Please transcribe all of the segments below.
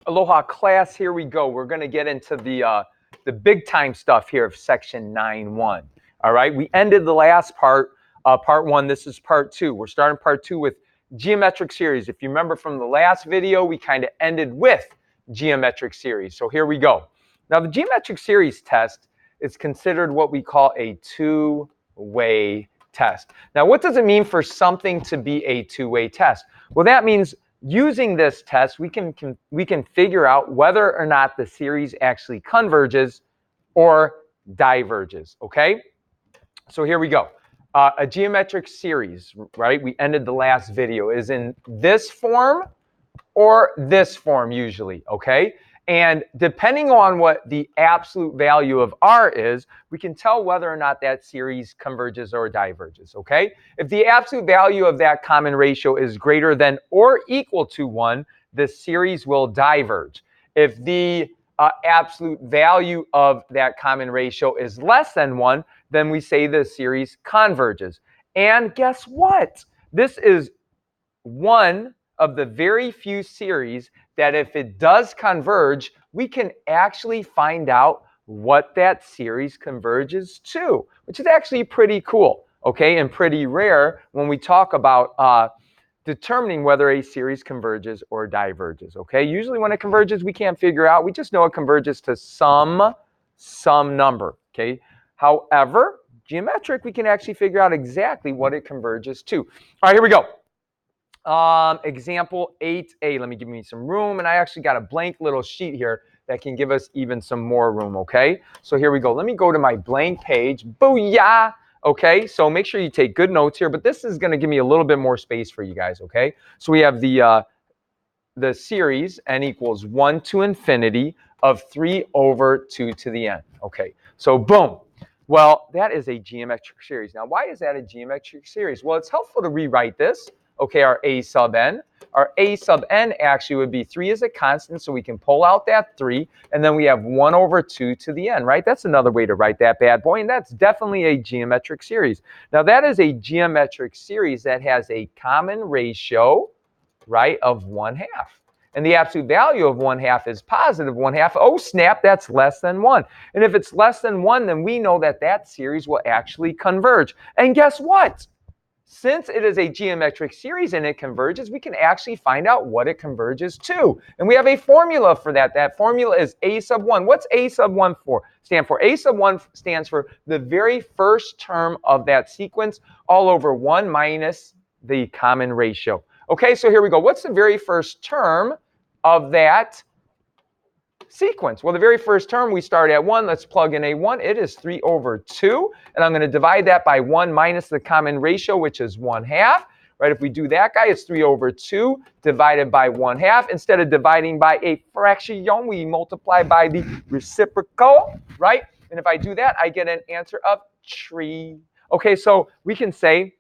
Aloha class, here we go. We're going to get into the big time stuff here of section 9.1. All right, we ended the last part, part 1. This is part 2. We're starting part 2 with geometric series. If you remember from the last video, we kind of ended with geometric series. So here we go. Now the geometric series test is considered what we call a two-way test. Now what does it mean for something to be a two-way test? Well, that means using this test, we can figure out whether or not the series actually converges or diverges, okay? So here we go. A geometric series, right? We ended the last video, is in this form or this form usually, okay? And depending on what the absolute value of R is, we can tell whether or not that series converges or diverges, okay? If the absolute value of that common ratio is greater than or equal to 1, the series will diverge. If the absolute value of that common ratio is less than 1, then we say the series converges. And guess what? This is one of the very few series that if it does converge, we can actually find out what that series converges to, which is actually pretty cool, okay, and pretty rare when we talk about determining whether a series converges or diverges, okay? Usually when it converges, we can't figure out. We just know it converges to some number, okay? However, geometric, we can actually figure out exactly what it converges to. All right, here we go. Example 8a. Let me give me some room. And I actually got a blank little sheet here that can give us even some more room, okay? So here we go. Let me go to my blank page. Booyah! Okay, so make sure you take good notes here, but this is going to give me a little bit more space for you guys, okay? So we have the series n equals 1 to infinity of 3 over 2 to the n. Okay, so boom. Well, that is a geometric series. Now, why is that a geometric series? Well, it's helpful to rewrite this. Okay, our a sub n. Our a sub n actually would be 3 as a constant, so we can pull out that 3, and then we have 1 over 2 to the n, right? That's another way to write that bad boy, and that's definitely a geometric series. Now, that is a geometric series that has a common ratio, right, of 1/2. And the absolute value of 1/2 is positive 1/2. Oh, snap, that's less than 1. And if it's less than 1, then we know that that series will actually converge. And guess what? Since it is a geometric series and it converges, we can actually find out what it converges to. And we have a formula for that. That formula is a sub 1. What's a sub 1 stand for? A sub 1 stands for the very first term of that sequence, all over 1 minus the common ratio. Okay, so here we go. What's the very first term of that sequence? Well, the very first term, we start at 1. Let's plug in a 1. It is 3 over 2. And I'm going to divide that by 1 minus the common ratio, which is 1/2. Right? If we do that guy, it's 3 over 2 divided by 1/2. Instead of dividing by a fraction, we multiply by the reciprocal. Right? And if I do that, I get an answer of 3. Okay, so we can say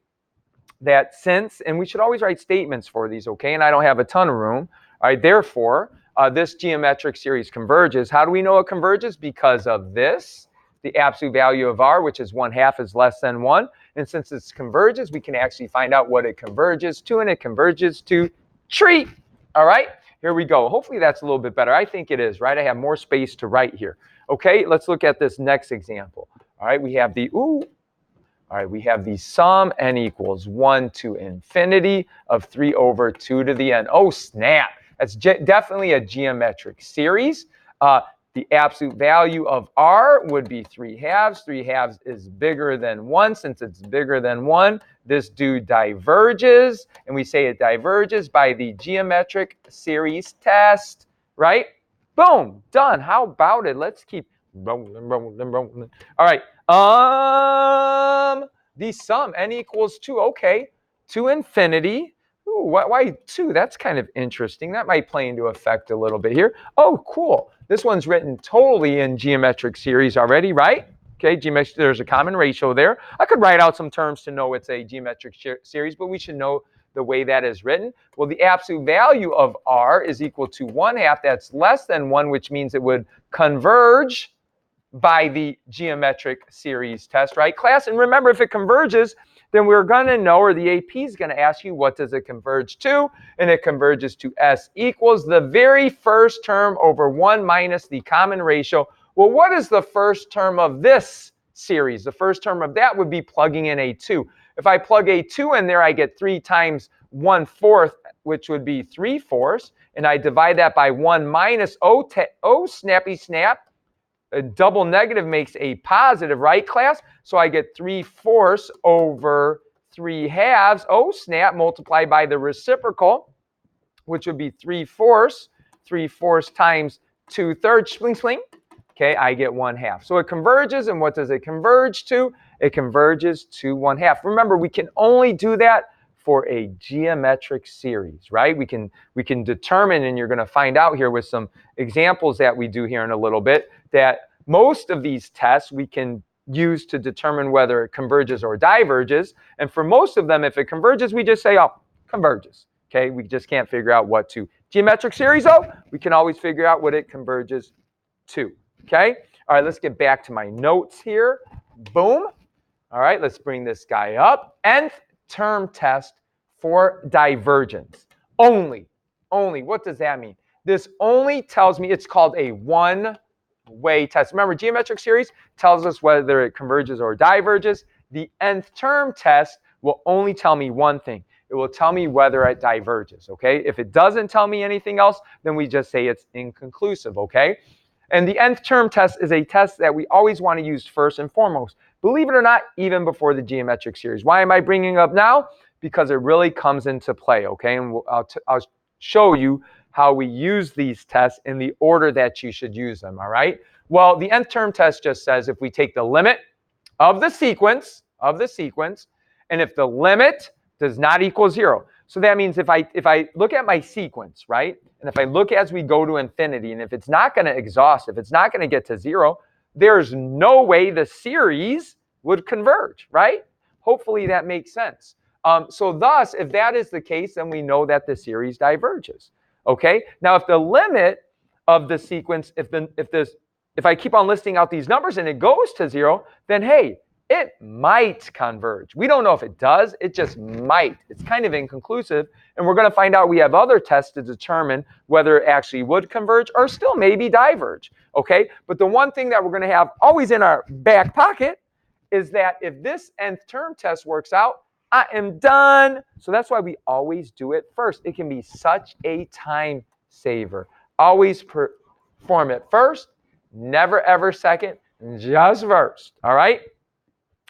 that since, and we should always write statements for these, okay? And I don't have a ton of room. All right, therefore, this geometric series converges. How do we know it converges? Because of this, the absolute value of R, which is 1/2, is less than 1. And since it converges, we can actually find out what it converges to, and it converges to 3. All right, here we go. Hopefully that's a little bit better. I think it is, right? I have more space to write here. Okay, let's look at this next example. All right, we have the, all right, we have the sum n equals 1 to infinity of 3 over 2 to the n. Oh, snap. That's definitely a geometric series. The absolute value of R would be 3/2. 3/2 is bigger than 1. Since it's bigger than 1, this dude diverges. And we say it diverges by the geometric series test, right? Boom, done. How about it? Let's keep rolling. All right. The sum n equals 2. Okay, to infinity. Ooh, why 2? That's kind of interesting. That might play into effect a little bit here. Oh, cool. This one's written totally in geometric series already, right? Okay, there's a common ratio there. I could write out some terms to know it's a geometric series, but we should know the way that is written. Well, the absolute value of R is equal to 1/2. That's less than 1, which means it would converge by the geometric series test, right, class? And remember, if it converges, then we're going to know, or the AP is going to ask you, what does it converge to? And it converges to S equals the very first term over 1 minus the common ratio. Well, what is the first term of this series? The first term of that would be plugging in a 2. If I plug a 2 in there, I get 3 times 1/4, which would be 3/4. And I divide that by 1 minus snappy snap. A double negative makes a positive, right, class? So I get 3/4 over 3/2. Oh, snap, multiplied by the reciprocal, which would be 3/4. 3/4 times 2/3, spling, spling. Okay, I get 1/2. So it converges, and what does it converge to? It converges to 1/2. Remember, we can only do that for a geometric series, right? We can determine, and you're going to find out here with some examples that we do here in a little bit, that most of these tests we can use to determine whether it converges or diverges. And for most of them, if it converges, we just say, oh, converges. Okay, we just can't figure out what to. Geometric series, though, we can always figure out what it converges to. Okay, all right, let's get back to my notes here. Boom. All right, let's bring this guy up. Nth term test for divergence. Only. What does that mean? This only tells me it's called a one-way test. Remember, geometric series tells us whether it converges or diverges. The nth term test will only tell me one thing. It will tell me whether it diverges, okay? If it doesn't tell me anything else, then we just say it's inconclusive, okay? And the nth term test is a test that we always want to use first and foremost. Believe it or not, even before the geometric series. Why am I bringing it up now? Because it really comes into play, okay? And I'll show you how we use these tests in the order that you should use them, all right? Well, the nth term test just says if we take the limit of the sequence, and if the limit does not equal 0. So that means if I look at my sequence, right? And if I look as we go to infinity, and if it's not going to exhaust, if it's not going to get to 0, there's no way the series would converge, right? Hopefully that makes sense. So thus, if that is the case, then we know that the series diverges. Okay? Now, if the limit of the sequence, if I keep on listing out these numbers and it goes to 0, then hey, it might converge. We don't know if it does, it just might. It's kind of inconclusive, and we're going to find out we have other tests to determine whether it actually would converge or still maybe diverge, okay? But the one thing that we're going to have always in our back pocket is that if this nth term test works out, I am done. So that's why we always do it first. It can be such a time saver. Always perform it first, never ever second, just first, all right?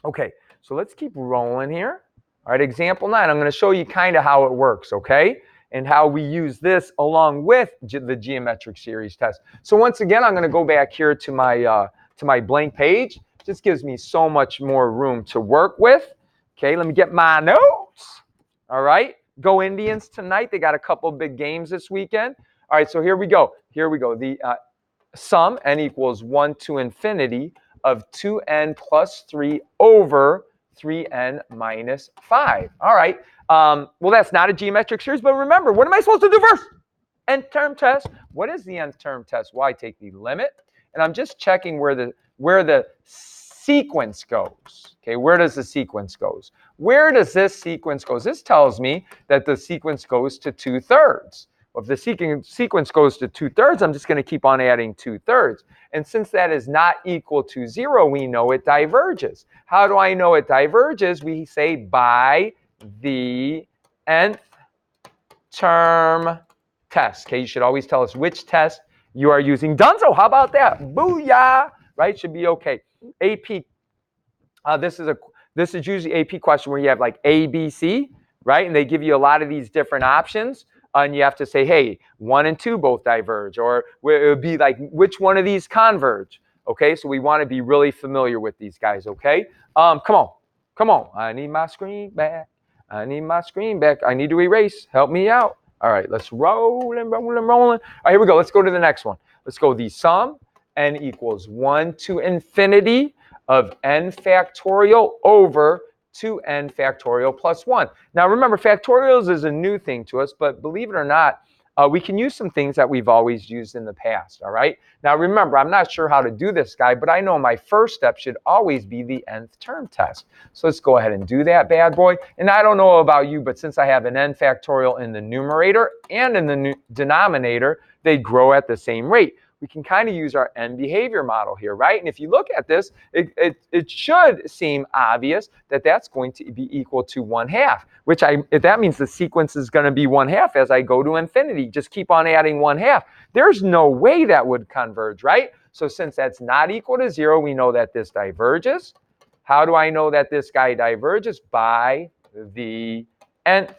Okay, so let's keep rolling here. All right, example 9. I'm going to show you kind of how it works, okay? And how we use this along with the geometric series test. So once again, I'm going to go back here to my blank page. Just gives me so much more room to work with. Okay, let me get my notes. All right, go Indians tonight. They got a couple big games this weekend. All right, so here we go. The sum, n equals 1 to infinity, of 2n plus 3 over 3n minus 5. All right. Well, that's not a geometric series, but remember, what am I supposed to do first? Nth term test. What is the nth term test? Well, I take the limit, and I'm just checking where the sequence goes. Okay, where does the sequence goes? Where does this sequence go? This tells me that the sequence goes to 2/3. Well, if the sequence goes to 2/3, I'm just going to keep on adding 2/3. And since that is not equal to 0, we know it diverges. How do I know it diverges? We say by the nth term test. Okay, you should always tell us which test you are using. Dunzo, how about that? Booyah! Right, should be okay. AP, this is usually AP question where you have like A, B, C, right? And they give you a lot of these different options. And you have to say, hey, 1 and 2 both diverge, or it would be like, which one of these converge? Okay, so we want to be really familiar with these guys, okay? Come on. I need my screen back. I need to erase. Help me out. All right, let's roll. All right, here we go. Let's go to the next one. Let's go the sum, n equals 1 to infinity of n factorial over 2n factorial plus 1. Now remember, factorials is a new thing to us, but believe it or not, we can use some things that we've always used in the past, all right? Now remember, I'm not sure how to do this, guy, but I know my first step should always be the nth term test. So let's go ahead and do that bad boy. And I don't know about you, but since I have an n factorial in the numerator and in the denominator, they grow at the same rate. We can kind of use our n behavior model here, right? And if you look at this, it should seem obvious that that's going to be equal to 1/2, which if that means the sequence is going to be 1/2 as I go to infinity. Just keep on adding 1/2. There's no way that would converge, right? So since that's not equal to 0, we know that this diverges. How do I know that this guy diverges? By the nth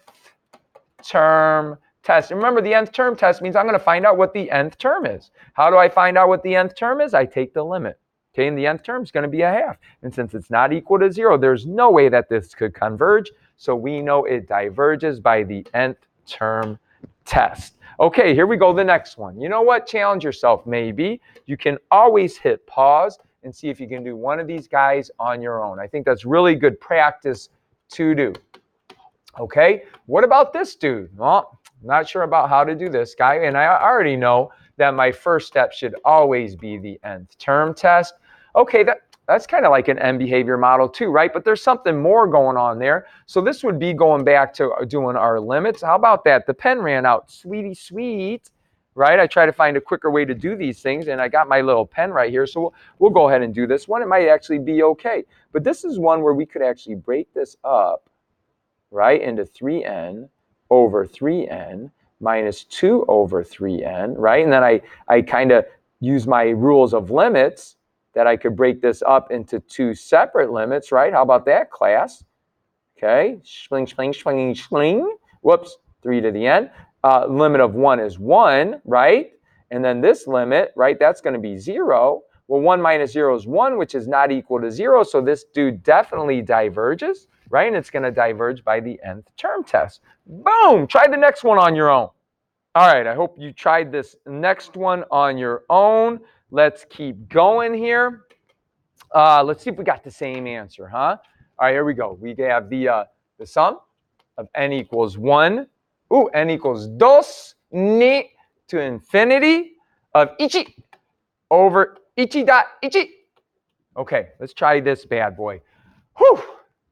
term test. And remember, the nth term test means I'm going to find out what the nth term is. How do I find out what the nth term is? I take the limit. Okay, and the nth term is going to be 1/2. And since it's not equal to 0, there's no way that this could converge. So we know it diverges by the nth term test. Okay, here we go, the next one. You know what? Challenge yourself, maybe. You can always hit pause and see if you can do one of these guys on your own. I think that's really good practice to do. Okay, what about this dude? Well, not sure about how to do this guy, and I already know that my first step should always be the nth term test. Okay, that's kind of like an n behavior model too, right? But there's something more going on there. So this would be going back to doing our limits. How about that? The pen ran out, sweetie sweet, right? I try to find a quicker way to do these things, and I got my little pen right here, so we'll go ahead and do this one. It might actually be okay, but this is one where we could actually break this up, right, into 3n over 3n minus 2 over 3n, right? And then I kind of use my rules of limits that I could break this up into 2 separate limits, right? How about that, class? Okay, schling, schling, schling, schling. Whoops, 3 to the n. Limit of 1 is 1, right? And then this limit, right, that's going to be 0. Well, 1 minus 0 is 1, which is not equal to 0. So this dude definitely diverges, right? And it's going to diverge by the nth term test. Boom! Try the next one on your own. All right, I hope you tried this next one on your own. Let's keep going here. Let's see if we got the same answer, huh? All right, here we go. We have the sum of n equals 1. N equals 2 ni to infinity of ichi over ichi dot ichi. Okay, let's try this bad boy. Whew,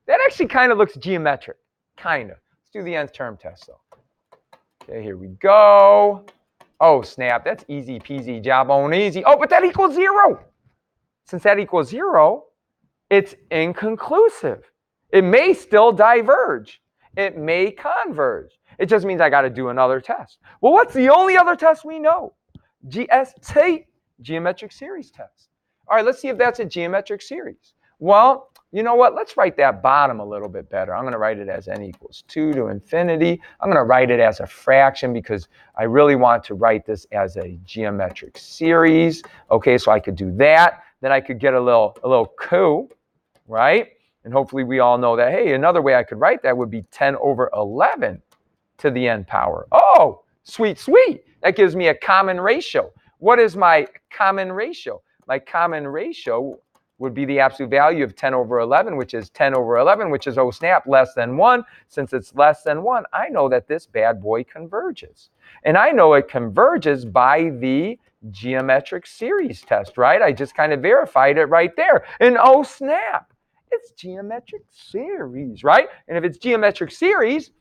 that actually kind of looks geometric, kind of. Let's do the nth term test, though. Okay, here we go. Oh, snap, that's easy peasy, job on easy. Oh, but that equals 0. Since that equals 0, it's inconclusive. It may still diverge. It may converge. It just means I got to do another test. Well, what's the only other test we know? GST, geometric series test. All right, let's see if that's a geometric series. Well, you know what? Let's write that bottom a little bit better. I'm going to write it as n equals 2 to infinity. I'm going to write it as a fraction because I really want to write this as a geometric series. Okay, so I could do that. Then I could get a little coup, right? And hopefully we all know that, hey, another way I could write that would be 10 over 11 to the n power. Oh, sweet, sweet. That gives me a common ratio. What is my common ratio? My common ratio would be the absolute value of 10 over 11, which is 10 over 11, which is, oh snap, less than 1. Since it's less than 1, I know that this bad boy converges. And I know it converges by the geometric series test, right? I just kind of verified it right there. And oh snap, it's geometric series, right? And if it's geometric series,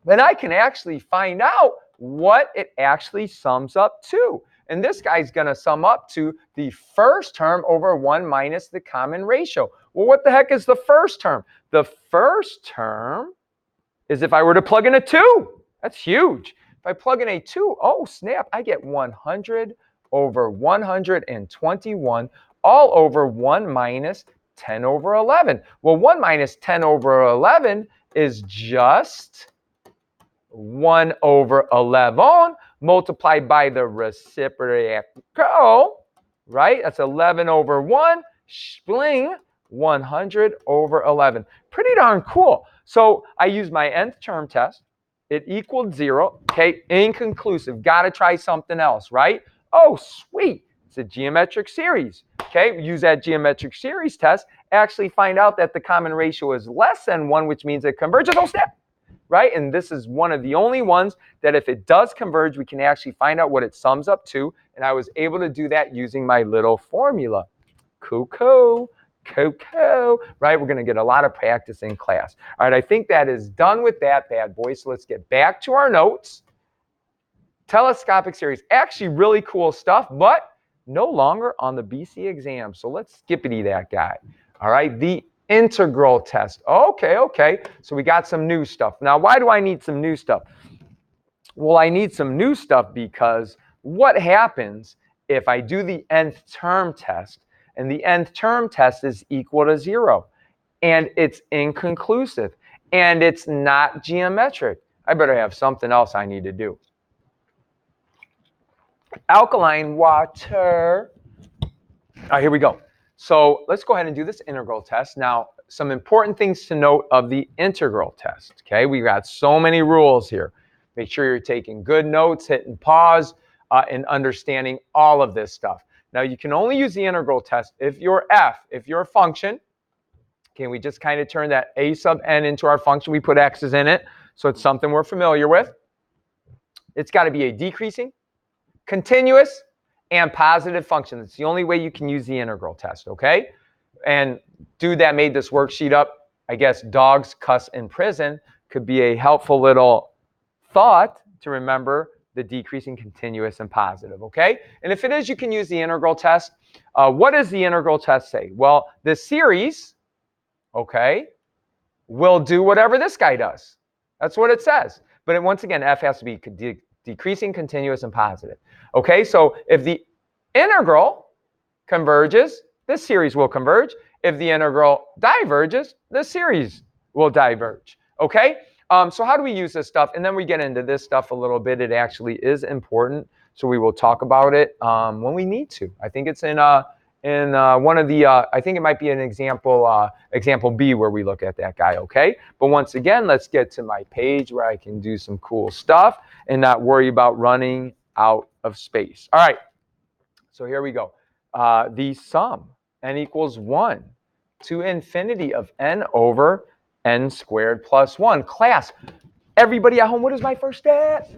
then I can actually find out what it actually sums up to. And this guy's going to sum up to the first term over 1 minus the common ratio. Well, what the heck is the first term? The first term is if I were to plug in a 2. That's huge. If I plug in a 2, oh, snap, I get 100 over 121 all over 1 minus 10 over 11. Well, 1 minus 10 over 11 is just 1 over 11 multiplied by the reciprocal, right? That's 11 over 1, spling 100 over 11. Pretty darn cool. So I use my nth term test. It equaled 0. Okay, inconclusive. Got to try something else, right? Oh, sweet. It's a geometric series. Okay, use that geometric series test. Actually find out that the common ratio is less than 1, which means it converges. Oh, snap. right? And this is one of the only ones that if it does converge, we can actually find out what it sums up to. And I was able to do that using my little formula. Cuckoo, cuckoo, right? We're going to get a lot of practice in class. All right, I think that is done with that bad boy. So let's get back to our notes. Telescopic series, actually really cool stuff, but no longer on the BC exam. So let's skippity that guy. All right, the integral test. Okay. So we got some new stuff. Now, why do I need some new stuff? Well, I need some new stuff because what happens if I do the nth term test and the nth term test is equal to 0 and it's inconclusive and it's not geometric? I better have something else I need to do. Alkaline water. All right, here we go. So let's go ahead and do this integral test. Now, some important things to note of the integral test. Okay, we got so many rules here. Make sure you're taking good notes, hitting pause, and understanding all of this stuff. Now, you can only use the integral test if you're if you're a function. Okay, we just kind of turn that a sub n into our function. We put x's in it, so it's something we're familiar with. It's got to be a decreasing, continuous, and positive function. It's the only way you can use the integral test, okay? And dude that made this worksheet up, I guess dogs cuss in prison could be a helpful little thought to remember the decreasing, continuous, and positive, okay? And if it is, you can use the integral test. What does the integral test say? Well, the series, okay, will do whatever this guy does. That's what it says. But once again, f has to be decreasing, continuous, and positive. Okay, so if the integral converges, this series will converge. If the integral diverges, the series will diverge. Okay, so how do we use this stuff? And then we get into this stuff a little bit. It actually is important, so we will talk about it when we need to. I think it's in one of the, I think it might be an example B where we look at that guy, okay? But once again, let's get to my page where I can do some cool stuff and not worry about running out of space. All right, so here we go. The sum, n equals 1 to infinity of n over n squared plus 1. Class, everybody at home, what is my first step?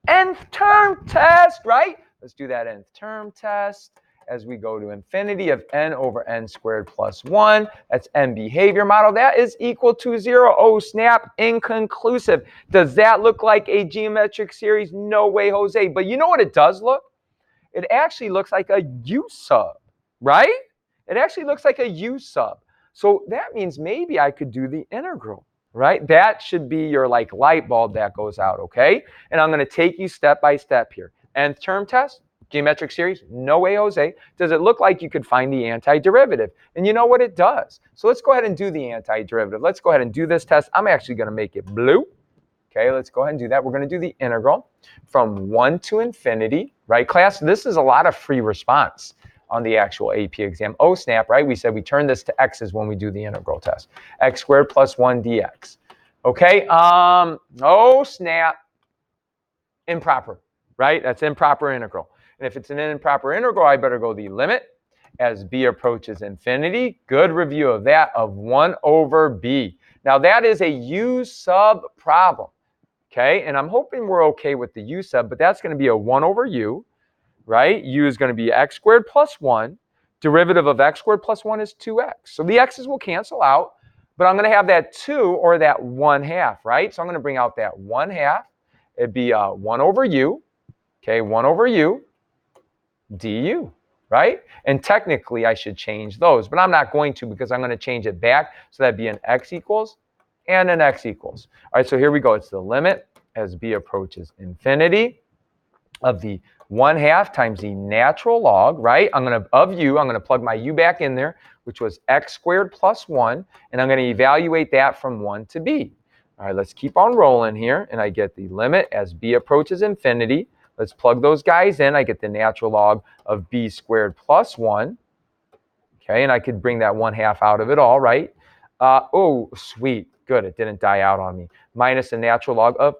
Nth term test, right? Let's do that nth term test as we go to infinity of n over n squared plus 1. That's n behavior model. That is equal to 0. Oh, snap, inconclusive. Does that look like a geometric series? No way, Jose. But you know what it does look? It actually looks like a U sub, right? It actually looks like a U sub. So that means maybe I could do the integral, right? That should be your like light bulb that goes out, okay? And I'm going to take you step by step here. Nth term test, geometric series, no way, Jose. Does it look like you could find the antiderivative? And you know what it does. So let's go ahead and do the antiderivative. Let's go ahead and do this test. I'm actually going to make it blue. Okay, let's go ahead and do that. We're going to do the integral from 1 to infinity, right, class? This is a lot of free response on the actual AP exam. Oh, snap, right? We said we turn this to x's when we do the integral test. X squared plus 1 dx. Okay, oh, snap. Improper, right? That's improper integral. And if it's an improper integral, I better go the limit as b approaches infinity. Good review of that of 1 over b. Now, that is a u sub problem. Okay, and I'm hoping we're okay with the u sub, but that's going to be a 1 over u, right? U is going to be x squared plus 1. Derivative of x squared plus 1 is 2x. So the x's will cancel out, but I'm going to have that 2 or that 1/2, right? So I'm going to bring out that 1/2. It'd be 1 over u, okay, 1 over u du, right? And technically, I should change those, but I'm not going to because I'm going to change it back. So that'd be an x equals and an x equals. All right, so here we go. It's the limit as b approaches infinity of the 1/2 times the natural log, right? I'm going to plug my u back in there, which was x squared plus 1, and I'm going to evaluate that from 1 to b. All right, let's keep on rolling here, and I get the limit as b approaches infinity. Let's plug those guys in. I get the natural log of b squared plus 1. Okay, and I could bring that 1/2 out of it all, right? Oh, sweet. Good, it didn't die out on me. Minus the natural log of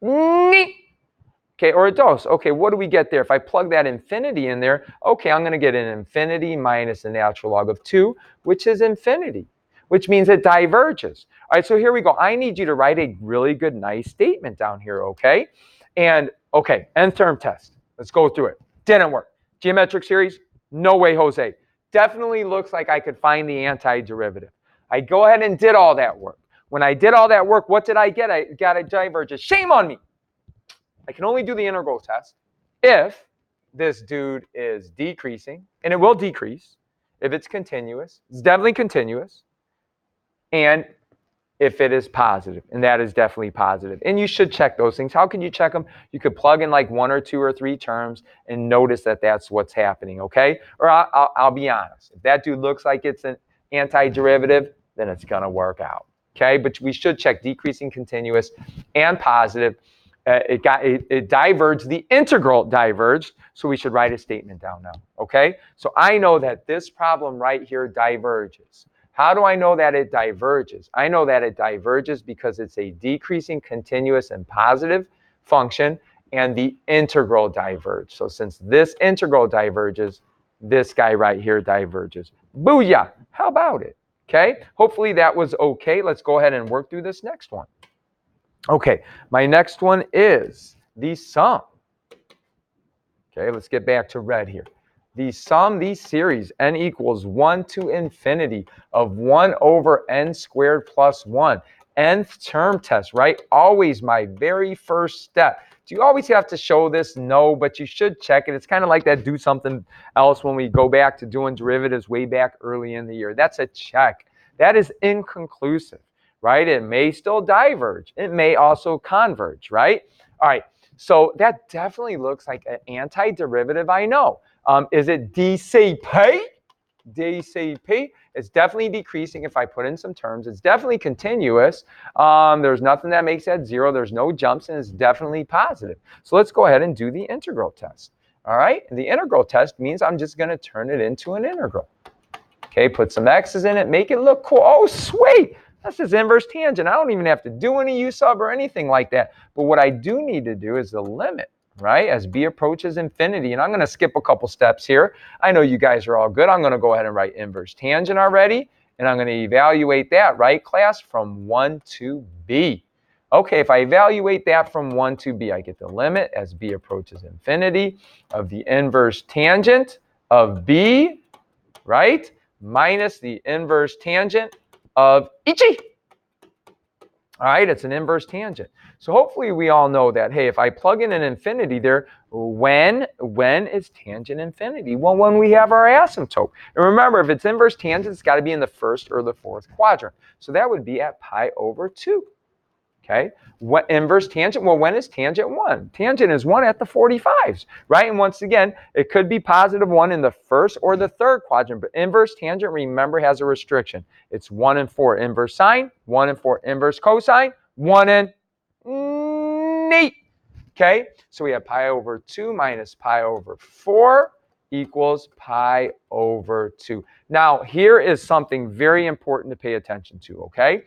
okay, or a dose. Okay, what do we get there? If I plug that infinity in there, okay, I'm going to get an infinity minus the natural log of 2, which is infinity. which means it diverges. All right, so here we go. I need you to write a really good, nice statement down here, okay? And, okay, nth term test. Let's go through it. Didn't work. Geometric series, no way, Jose. Definitely looks like I could find the antiderivative. I go ahead and did all that work. When I did all that work, what did I get? I got a divergence. Shame on me. I can only do the integral test if this dude is decreasing, and it will decrease. If it's continuous, it's definitely continuous. And if it is positive, and that is definitely positive. And you should check those things. How can you check them? You could plug in like 1 or 2 or 3 terms and notice that that's what's happening, okay? Or I'll be honest. If that dude looks like it's an antiderivative, then it's going to work out, okay? But we should check decreasing, continuous, and positive. It diverged. The integral diverged, so we should write a statement down now, okay? So I know that this problem right here diverges. How do I know that it diverges? I know that it diverges because it's a decreasing, continuous, and positive function, and the integral diverges. So since this integral diverges, this guy right here diverges. Booyah! How about it? Okay, hopefully that was okay. Let's go ahead and work through this next one. Okay, my next one is the sum. Okay, let's get back to red here. The sum, these series, n equals 1 to infinity of 1 over n squared plus 1. Nth term test, right? Always my very first step. Do you always have to show this? No, but you should check it. It's kind of like that do something else when we go back to doing derivatives way back early in the year. That's a check. That is inconclusive, right? It may still diverge. It may also converge, right? All right, so that definitely looks like an antiderivative, I know. Is it DCP? DCP. It's definitely decreasing if I put in some terms. It's definitely continuous. There's nothing that makes that 0. There's no jumps, and it's definitely positive. So let's go ahead and do the integral test. All right? And the integral test means I'm just going to turn it into an integral. Okay, put some x's in it, make it look cool. Oh, sweet. That's his inverse tangent. I don't even have to do any u sub or anything like that. But what I do need to do is the limit, right, as b approaches infinity. And I'm going to skip a couple steps here. I know you guys are all good. I'm going to go ahead and write inverse tangent already. And I'm going to evaluate that, right, class, from 1 to b. Okay, if I evaluate that from 1 to b, I get the limit as b approaches infinity of the inverse tangent of b, right, minus the inverse tangent of Ichi. All right, it's an inverse tangent. So hopefully we all know that, hey, if I plug in an infinity there, when is tangent infinity? Well, when we have our asymptote. And remember, if it's inverse tangent, it's got to be in the first or the fourth quadrant. So that would be at pi over 2. Okay, what inverse tangent? Well, when is tangent 1? Tangent is 1 at the 45s, right? And once again, it could be positive 1 in the first or the third quadrant, but inverse tangent, remember, has a restriction. It's 1 and 4 inverse sine, 1 and 4 inverse cosine, 1 and 8. Okay, so we have pi over 2 minus pi over 4 equals pi over 2. Now, here is something very important to pay attention to, okay?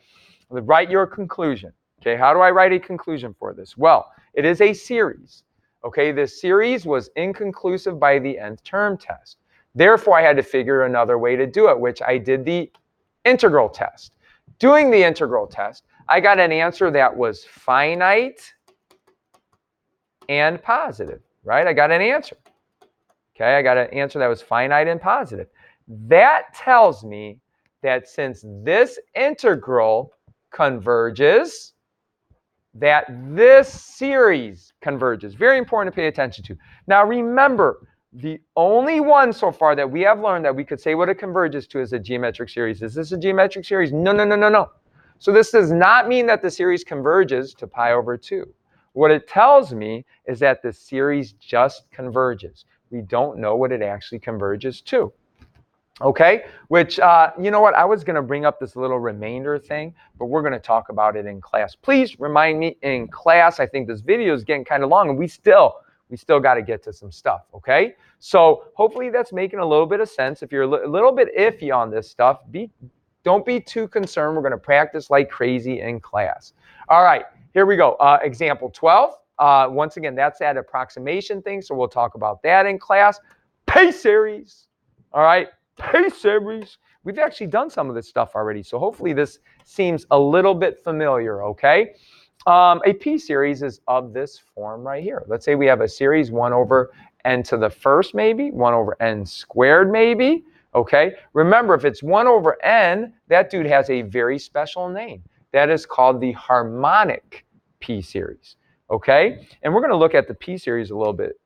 Write your conclusion. Okay, how do I write a conclusion for this? Well, it is a series. Okay, this series was inconclusive by the nth term test. Therefore, I had to figure another way to do it, which I did the integral test. Doing the integral test, I got an answer that was finite and positive, right? I got an answer. Okay, I got an answer that was finite and positive. That tells me that since this integral converges, that this series converges. Very important to pay attention to. Now remember, the only one so far that we have learned that we could say what it converges to is a geometric series. Is this a geometric series? No, no, no, no, no. So this does not mean that the series converges to pi over 2. What it tells me is that the series just converges. We don't know what it actually converges to. Okay, which, you know what, I was going to bring up this little remainder thing, but we're going to talk about it in class. Please remind me in class. I think this video is getting kind of long, and we still got to get to some stuff, okay? So hopefully that's making a little bit of sense. If you're a little bit iffy on this stuff, don't be too concerned. We're going to practice like crazy in class. All right, here we go. Example 12. Once again, that's that approximation thing, so we'll talk about that in class. Pay series, all right? Pay series. We've actually done some of this stuff already. So hopefully this seems a little bit familiar, okay? A P series is of this form right here. Let's say we have a series 1 over n to the first maybe, 1 over n squared maybe, okay? Remember, if it's 1 over n, that dude has a very special name. That is called the harmonic P series, okay? And we're going to look at the P series a little bit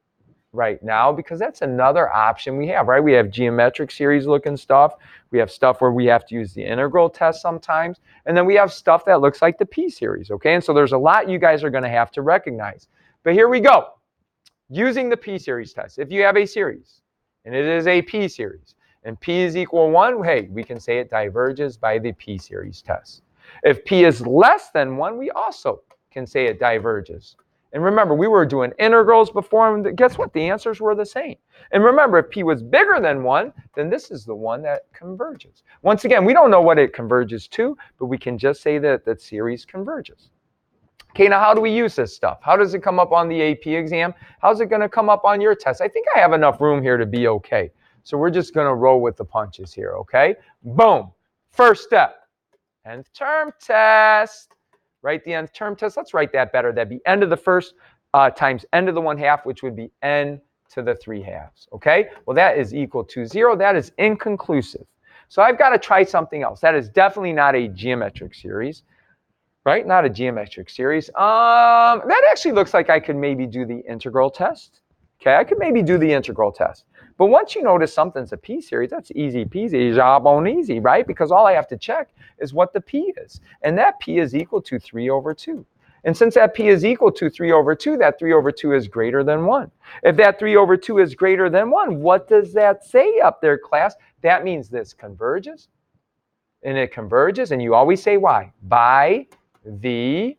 right now because that's another option we have, right? We have geometric series looking stuff. We have stuff where we have to use the integral test sometimes. And then we have stuff that looks like the P series, okay? And so there's a lot you guys are going to have to recognize. But here we go. Using the P series test. If you have a series and it is a P series and P is equal 1, hey, we can say it diverges by the P series test. If P is less than 1, we also can say it diverges. And remember, we were doing integrals before, and guess what? The answers were the same. And remember, if P was bigger than 1, then this is the one that converges. Once again, we don't know what it converges to, but we can just say that that series converges. Okay, now how do we use this stuff? How does it come up on the AP exam? How's it going to come up on your test? I think I have enough room here to be okay. So we're just going to roll with the punches here, okay? Boom. First step, nth term test. Write the nth term test. Let's write that better. That'd be n to the first times n to the 1/2, which would be n to the 3/2. Okay? Well, that is equal to 0. That is inconclusive. So I've got to try something else. That is definitely not a geometric series. Right? Not a geometric series. That actually looks like I could maybe do the integral test. Okay, I could maybe do the integral test. But once you notice something's a P series, that's easy peasy, job on easy, right? Because all I have to check is what the P is. And that P is equal to 3 over 2. And since that P is equal to 3 over 2, that 3 over 2 is greater than 1. If that 3 over 2 is greater than 1, what does that say up there, class? That means this converges. And it converges, and you always say why? By the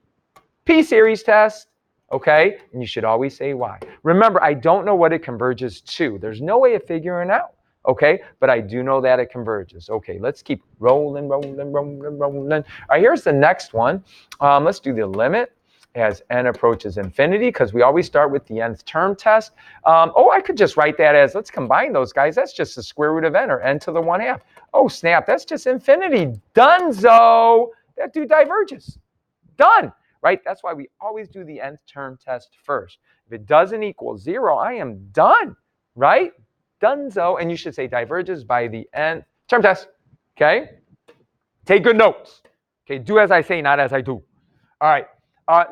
P series test, okay? And you should always say why. Remember, I don't know what it converges to. There's no way of figuring out, okay? But I do know that it converges. Okay, let's keep rolling, rolling, rolling, rolling. All right, here's the next one. Let's do the limit as n approaches infinity, because we always start with the nth term test. I could just write that as, let's combine those guys. That's just the square root of n, or n to the 1/2. Oh, snap, that's just infinity. Donezo. That dude diverges. Done, right? That's why we always do the nth term test first. If it doesn't equal 0, I am done, right? Donezo. And you should say diverges by the nth term test, okay? Take good notes. Okay, do as I say, not as I do. All right,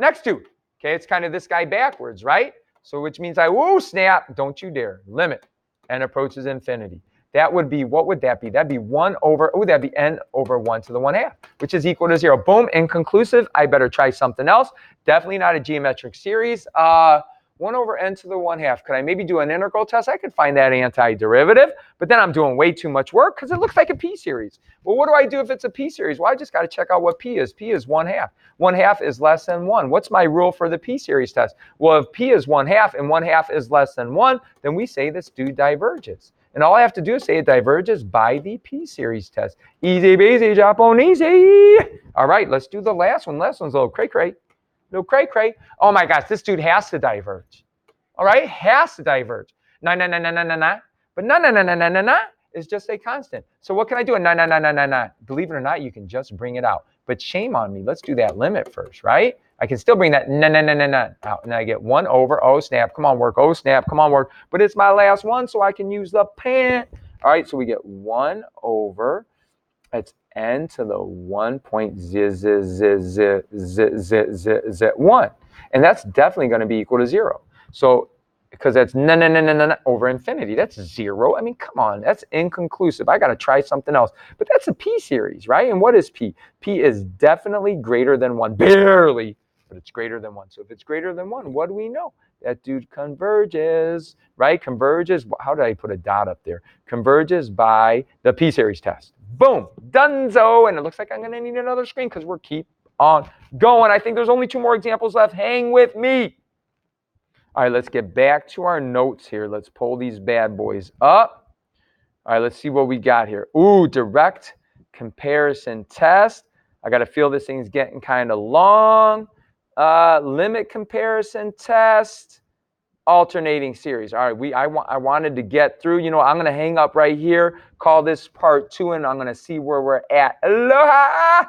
next two. Okay, it's kind of this guy backwards, right? So which means whoa, snap, don't you dare. Limit, n approaches infinity. That would be, what would that be? That'd be 1 over, that'd be n over 1 to the 1/2, which is equal to 0. Boom, inconclusive. I better try something else. Definitely not a geometric series. 1 over n to the 1/2. Could I maybe do an integral test? I could find that antiderivative, but then I'm doing way too much work because it looks like a P series. Well, what do I do if it's a P series? Well, I just got to check out what P is. P is 1/2. 1/2 is less than 1. What's my rule for the P series test? Well, if P is 1/2 and 1/2 is less than 1, then we say this dude diverges. And all I have to do is say it diverges by the P series test. Easy peasy, Japon easy. All right, let's do the last one. Last one's a little cray-cray. Little cray-cray. Oh my gosh, this dude has to diverge. All right, has to diverge. Nah. But nah is just a constant. So what can I do? Nah. Believe it or not, you can just bring it out. But shame on me. Let's do that limit first, right? I can still bring that nah out. And I get 1 over, oh snap, come on work, oh snap, come on work. But it's my last one, so I can use the pen. All right, so we get 1 over, that's n to the 1.1. And that's definitely going to be equal to 0. So, because that's nah over infinity. That's 0. I mean, come on, that's inconclusive. I got to try something else. But that's a P series, right? And what is P? P is definitely greater than 1. Barely, but it's greater than 1. So if it's greater than 1, what do we know? That dude converges, right? Converges. How did I put a dot up there? Converges by the P series test. Boom, donezo. And it looks like I'm going to need another screen because we're keep on going. I think there's only 2 more examples left. Hang with me. All right, let's get back to our notes here. Let's pull these bad boys up. All right, let's see what we got here. Ooh, direct comparison test. I got to feel this thing's getting kind of long. Limit comparison test. alternating series. All right, I wanted to get through. You know, I'm gonna hang up right here, call this part 2, and I'm gonna see where we're at. Aloha!